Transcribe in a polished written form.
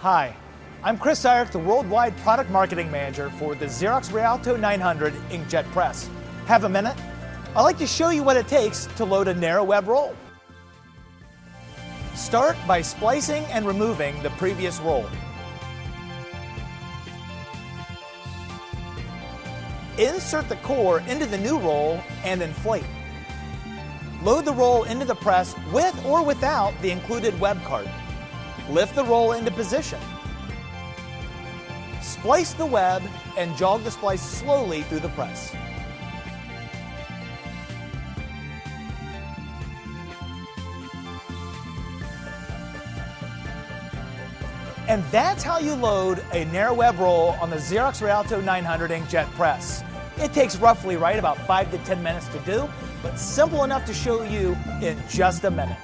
Hi, I'm Chris Irick, the Worldwide Product Marketing Manager for the Xerox Rialto 900 Inkjet Press. Have a minute? I'd like to show you what it takes to load a narrow web roll. Start by splicing and removing the previous roll. Insert the core into the new roll and inflate. Load the roll into the press with or without the included web card. Lift the roll into position. Splice the web and jog the splice slowly through the press. And that's how you load a narrow web roll on the Xerox Rialto 900 Inkjet Press. It takes roughly about 5 to 10 minutes to do, but simple enough to show you in just a minute.